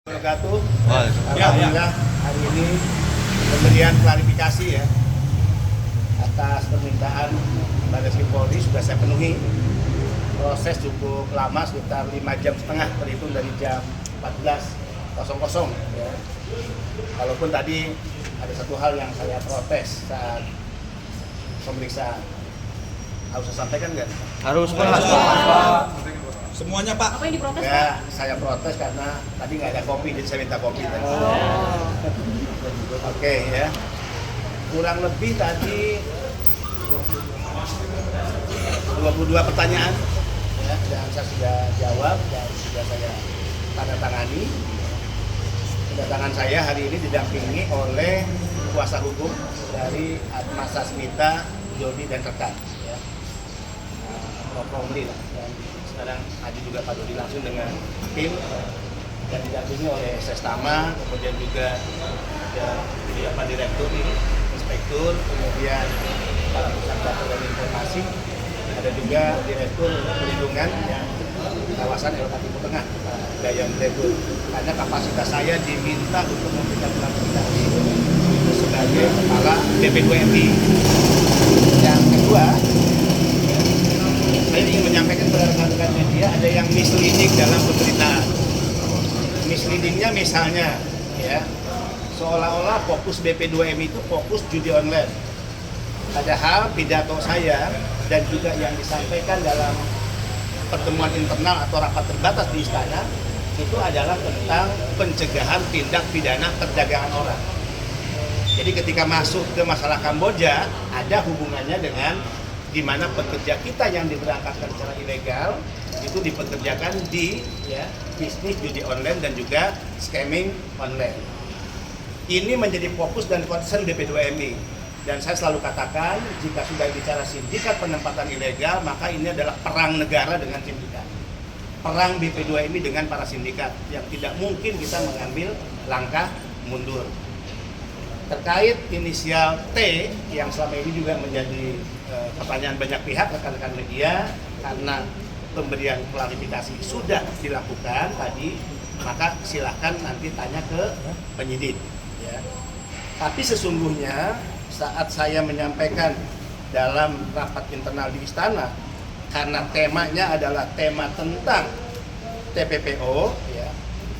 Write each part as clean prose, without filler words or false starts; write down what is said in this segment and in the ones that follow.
Wabarakatuh. Alhamdulillah hari ini pemberian klarifikasi ya atas permintaan Barreskrim Polri sudah saya penuhi. Proses cukup lama, sekitar 5,5 jam terhitung dari jam 14.00 ya. Walaupun tadi ada satu hal yang saya protes saat pemeriksaan. Harus saya sampaikan nggak? Harus, Pak. Semuanya, Pak. Apa yang diprotes, Pak? Ya, saya protes karena tadi nggak ada kopi, jadi saya minta kopi tadi. Oke ya. Kurang lebih tadi 22 pertanyaan ya, dan saya sudah jawab dan sudah saya tanda tangani. Kedatangan saya hari ini didampingi oleh kuasa hukum dari Atma Sasmita, Jody dan rekan ya. Romli lah. Dan sekarang Adi juga Pak Dodi langsung dengan tim dan didampingi oleh Sestama, kemudian juga ada Pak Direktur ini, Inspektur, kemudian Kepala Pusat Data dan Informasi, ada juga Direktur Perlindungan kawasan LK Timur Tengah, Dayang Direktur. Karena kapasitas saya diminta untuk memberikan klarifikasi sebagai Kepala BP2MI. Yang kedua, saya ingin menyampaikan kepada rekan-rekan media ada yang misleading dalam pemberitaan. Misleadingnya misalnya, ya, seolah-olah fokus BP2MI itu fokus judi online. Padahal pidato saya dan juga yang disampaikan dalam pertemuan internal atau rapat terbatas di Istana itu adalah tentang pencegahan tindak pidana perdagangan orang. Jadi ketika masuk ke masalah Kamboja ada hubungannya dengan di mana pekerja kita yang diberangkatkan secara ilegal itu dipekerjakan di ya, bisnis judi online dan juga scamming online. Ini menjadi fokus dan concern BP2MI. Dan saya selalu katakan, jika sudah bicara sindikat penempatan ilegal, maka ini adalah perang negara dengan sindikat. Perang BP2MI dengan para sindikat, yang tidak mungkin kita mengambil langkah mundur. Terkait inisial T, yang selama ini juga menjadi pertanyaan banyak pihak, rekan-rekan media, karena pemberian klarifikasi sudah dilakukan tadi, maka silahkan nanti tanya ke penyidik. Ya. Tapi sesungguhnya, saat saya menyampaikan dalam rapat internal di Istana, karena temanya adalah tema tentang TPPO, ya,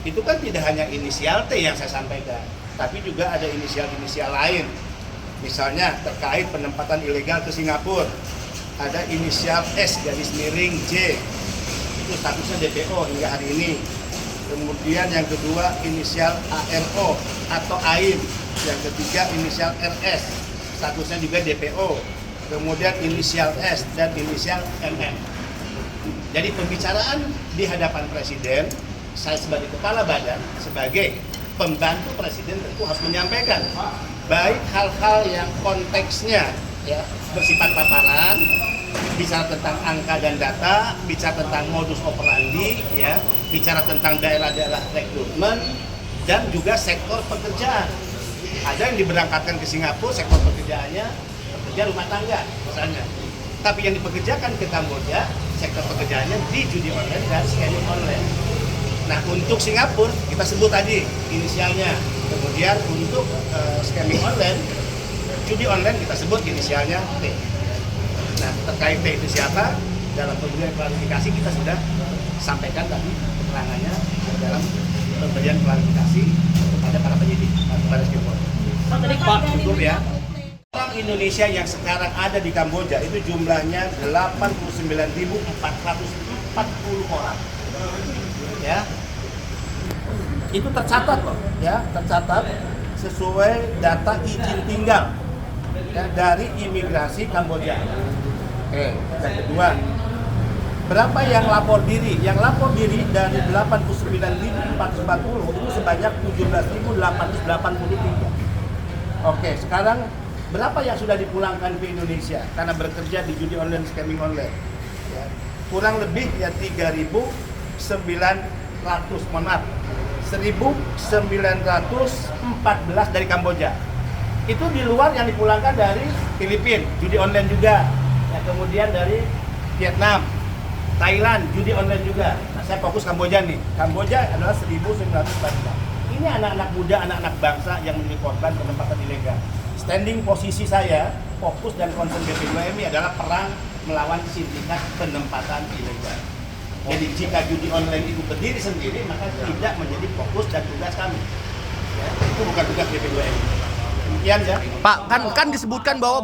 itu kan tidak hanya inisial T yang saya sampaikan, tapi juga ada inisial-inisial lain. Misalnya terkait penempatan ilegal ke Singapura, ada inisial S _J, itu statusnya DPO hingga hari ini. Kemudian yang kedua inisial ARO atau AIM, yang ketiga inisial RS, statusnya juga DPO, kemudian inisial S dan inisial MM. Jadi pembicaraan di hadapan Presiden, saya sebagai kepala badan, sebagai pembantu Presiden tentu harus menyampaikan baik hal-hal yang konteksnya ya, bersifat paparan, bicara tentang angka dan data, bicara tentang modus operandi, ya, bicara tentang daerah-daerah rekrutmen, dan juga sektor pekerjaan. Ada yang diberangkatkan ke Singapura, sektor pekerjaannya pekerja rumah tangga misalnya. Tapi yang dipekerjakan ke Kamboja, sektor pekerjaannya di judi online dan scamming online. Nah, untuk Singapura kita sebut tadi inisialnya. Kemudian untuk scamming online, judi online kita sebut inisialnya T. Nah, terkait T itu siapa? Dalam pemberian klarifikasi kita sudah sampaikan tadi keterangannya dalam pemberian klarifikasi kepada para penyidik kepada Barreskrim Polri. Pak, cukup ya. Orang Indonesia yang sekarang ada di Kamboja itu jumlahnya 89.440 orang. Ya. Itu tercatat loh, ya, tercatat sesuai data izin tinggal ya, dari imigrasi Kamboja. Oke, yang kedua, berapa yang lapor diri? Yang lapor diri dari 89.440 itu sebanyak 17.883. Oke, sekarang berapa yang sudah dipulangkan ke Indonesia karena bekerja di judi online, scamming online? Ya, kurang lebih ya 3.900, mohon maaf, 1.914 dari Kamboja. Itu di luar yang dipulangkan dari Filipina, judi online juga. Ya, kemudian dari Vietnam, Thailand, judi online juga. Nah, saya fokus Kamboja nih. Kamboja adalah 1.944. Ini anak-anak muda, anak-anak bangsa yang menjadi korban penempatan ilegal. Standing posisi saya, fokus dan concern BP2MI adalah perang melawan sindikat penempatan ilegal. Jadi jika judi online itu berdiri sendiri, maka tidak menjadi fokus dan tugas kami. Ya, itu bukan tugas BP2MI. Demikian ya. Pak, kan disebutkan bahwa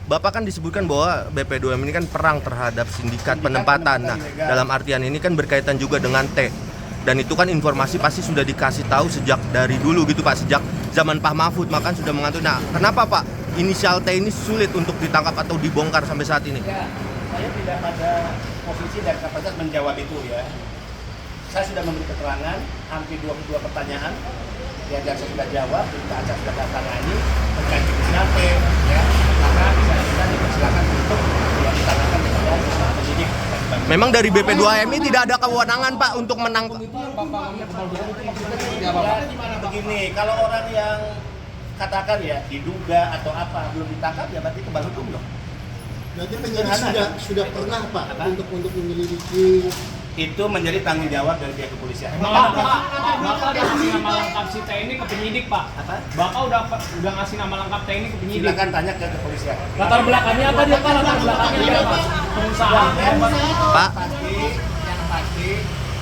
Bapak kan disebutkan bahwa BP2M ini kan perang terhadap sindikat penempatan. Nah, dalam artian ini kan berkaitan juga dengan T. Dan itu kan informasi pasti sudah dikasih tahu sejak dari dulu gitu Pak, sejak zaman Pak Mahfud makan sudah mengatur. Nah, kenapa Pak inisial T ini sulit untuk ditangkap atau dibongkar sampai saat ini? Ya, saya tidak pada posisi dan kapasitas menjawab itu ya. Saya sudah memberi keterangan hampir 22 pertanyaan. Ya, dan saya sudah jawab, berita acara sudah tangani terkait inisial T, ya. Maka bisa dipersilakan untuk ditanyakan kepada penyidik. Memang dari BP2MI tidak ada kewenangan Pak untuk menangkap. Ya, begini, kalau orang yang katakan ya diduga atau apa belum ditangkap ya berarti kebal hukum dong. Berarti penyidik sudah pernah Pak untuk menyelidiki. Itu menjadi tanggung jawab dari pihak kepolisian. Bapak udah ngasih nama lengkap si TNI ke penyidik Pak. Apa? Bapak udah ngasih nama lengkap TNI ke penyidik. Silakan tanya ke kepolisian. Latar belakangnya apa dia Pak? Latar belakangnya apa? Pengusaha. Pak. Yang pasti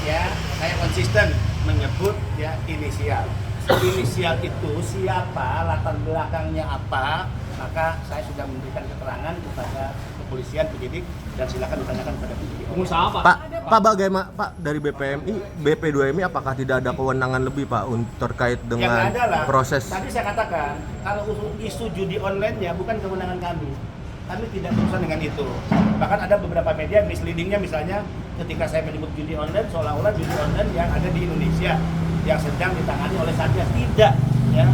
ya saya konsisten menyebut ya inisial. Inisial itu siapa, latar belakangnya apa, maka saya sudah memberikan keterangan kepada kepolisian, penyidik, dan silakan ditanyakan kepada penyidik. Pengusaha Pak. Pak bagaimana Pak dari BP2MI apakah tidak ada kewenangan lebih Pak terkait Yang dengan ada lah, proses? tadi saya katakan kalau isu judi online ya bukan kewenangan kami. Kami tidak berurusan dengan itu. Bahkan ada beberapa media misleadingnya misalnya ketika saya menyebut judi online seolah-olah judi online yang ada di Indonesia yang sedang ditangani oleh Satgas. Tidak, ya.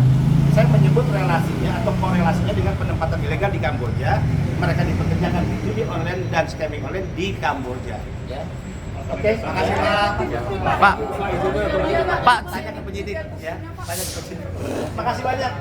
Saya menyebut relasinya atau korelasinya dengan penempatan ilegal di Kamboja. Mereka dipekerjakan di judi online dan scamming online di Kamboja, ya. Oke, makasih Pak. Pak, Tanya ke penyidik, ya. Tanya ke penyidik. Makasih banyak.